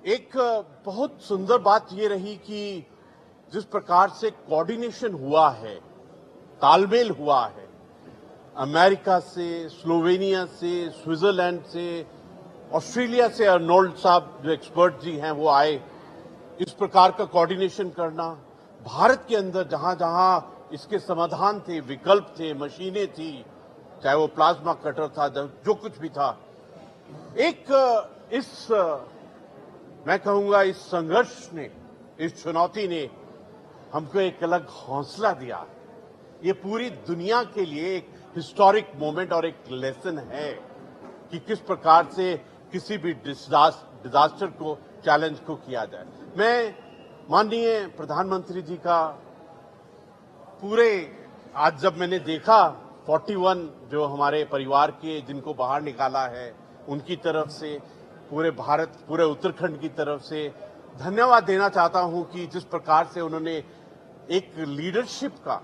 एक बहुत सुंदर बात ये रही कि जिस प्रकार से कोऑर्डिनेशन हुआ है, तालमेल हुआ है, अमेरिका से, स्लोवेनिया से, स्विट्जरलैंड से, ऑस्ट्रेलिया से अर्नोल्ड साहब जो एक्सपर्ट जी हैं वो आए, इस प्रकार का कोऑर्डिनेशन करना, भारत के अंदर जहां जहां इसके समाधान थे, विकल्प थे, मशीनें थी, चाहे वो प्लाज्मा कटर था, जो कुछ भी था, मैं कहूंगा इस संघर्ष ने, इस चुनौती ने हमको एक अलग हौसला दिया। ये पूरी दुनिया के लिए एक हिस्टोरिक मोमेंट और एक लेसन है कि किस प्रकार से किसी भी डिजास्टर को, चैलेंज को किया जाए। मैं माननीय प्रधानमंत्री जी का आज जब मैंने देखा 41 जो हमारे परिवार के जिनको बाहर निकाला है, उनकी तरफ से पूरे भारत, पूरे उत्तराखंड की तरफ से धन्यवाद देना चाहता हूं कि जिस प्रकार से उन्होंने एक लीडरशिप का,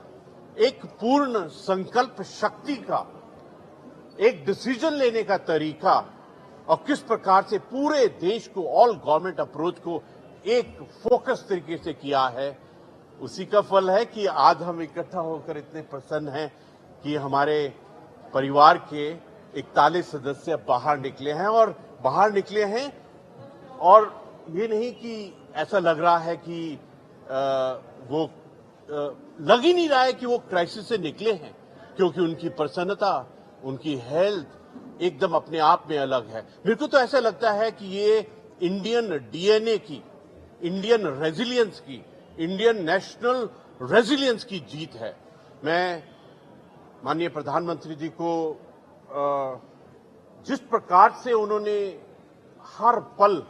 एक पूर्ण संकल्प शक्ति का, एक डिसीजन लेने का तरीका और किस प्रकार से पूरे देश को, ऑल गवर्नमेंट अप्रोच को एक फोकस तरीके से किया है, उसी का फल है कि आज हम इकट्ठा होकर इतने प्रसन्न हैं कि हमारे परिवार के 41 सदस्य बाहर निकले हैं और ये नहीं कि ऐसा लग रहा है कि लग ही नहीं रहा है कि वो क्राइसिस से निकले हैं, क्योंकि उनकी प्रसन्नता, उनकी हेल्थ एकदम अपने आप में अलग है। मेरे को तो ऐसा लगता है कि ये इंडियन डीएनए की, इंडियन रेजिलियंस की, इंडियन नेशनल रेजिलियंस की जीत है। मैं माननीय प्रधानमंत्री जी को जिस प्रकार से उन्होंने हर पल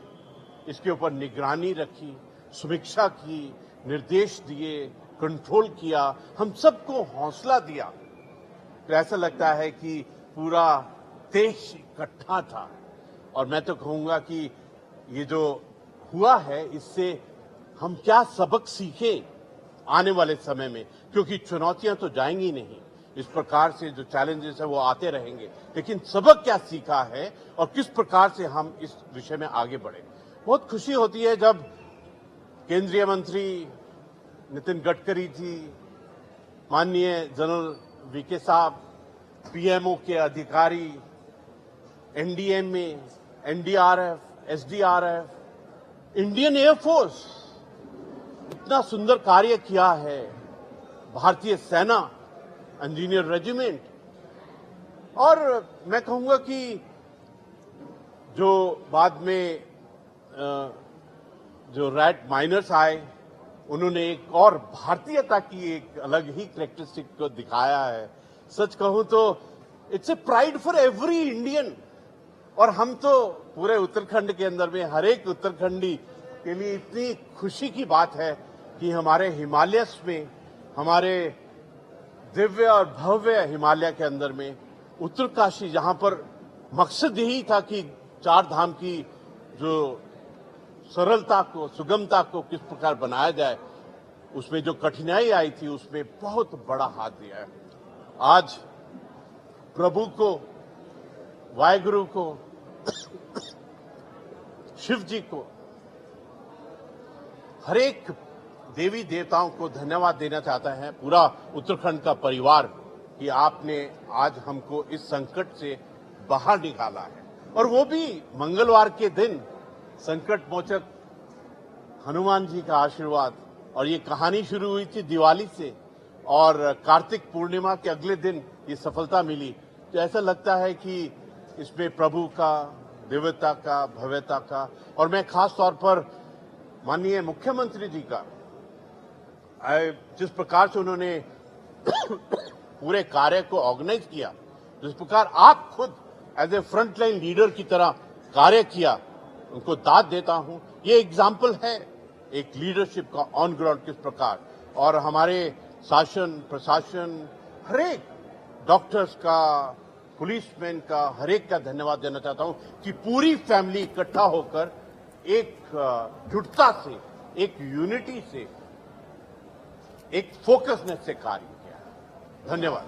इसके ऊपर निगरानी रखी, समीक्षा की, निर्देश दिए, कंट्रोल किया, हम सबको हौसला दिया, तो ऐसा लगता है कि पूरा देश इकट्ठा था। और मैं तो कहूंगा कि ये जो हुआ है, इससे हम क्या सबक सीखे आने वाले समय में, क्योंकि चुनौतियां तो जाएंगी नहीं, इस प्रकार से जो चैलेंजेस है वो आते रहेंगे, लेकिन सबक क्या सीखा है और किस प्रकार से हम इस विषय में आगे बढ़े। बहुत खुशी होती है जब केंद्रीय मंत्री नितिन गडकरी जी, माननीय जनरल वीके साहब, पीएमओ के अधिकारी, NDMA, NDRF, SDRF, Indian air force इतना सुंदर कार्य किया है, भारतीय सेना, इंजीनियर रेजिमेंट, और मैं कहूंगा कि जो बाद में जो रैट माइनर्स आए, उन्होंने एक और भारतीयता की एक अलग ही कैरेक्टरिस्टिक को दिखाया है। सच कहूं तो it's a pride for every Indian, और हम तो पूरे उत्तराखंड के अंदर में हर एक उत्तराखंडी के लिए इतनी खुशी की बात है कि हमारे हिमालयस में, हमारे दिव्य और भव्य हिमालय के अंदर में उत्तरकाशी, जहां पर मकसद यही था कि चार धाम की जो सरलता को, सुगमता को किस प्रकार बनाया जाए, उसमें जो कठिनाई आई थी उसमें बहुत बड़ा हाथ दिया है। आज प्रभु को, वाहेगुरु को, शिव जी को, हर एक देवी देवताओं को धन्यवाद देना चाहता है पूरा उत्तराखंड का परिवार कि आपने आज हमको इस संकट से बाहर निकाला है, और वो भी मंगलवार के दिन संकट मोचक हनुमान जी का आशीर्वाद। और ये कहानी शुरू हुई थी दिवाली से, और कार्तिक पूर्णिमा के अगले दिन ये सफलता मिली, तो ऐसा लगता है कि इसमें प्रभु का, दिव्यता का, भव्यता का, और मैं खास तौर पर माननीय मुख्यमंत्री जी का, जिस प्रकार से उन्होंने पूरे कार्य को ऑर्गेनाइज किया, जिस प्रकार आप खुद as a front line leader की तरह कार्य किया, उनको दाद देता हूं। ये एग्जाम्पल है एक लीडरशिप का ऑन ग्राउंड किस प्रकार, और हमारे शासन, प्रशासन, हर एक डॉक्टर्स का, पुलिसमैन का, हर एक का धन्यवाद देना चाहता हूं कि पूरी फैमिली इकट्ठा होकर एक दृढ़ता से, एक यूनिटी से, एक फोकसनेस से कार्य किया। धन्यवाद।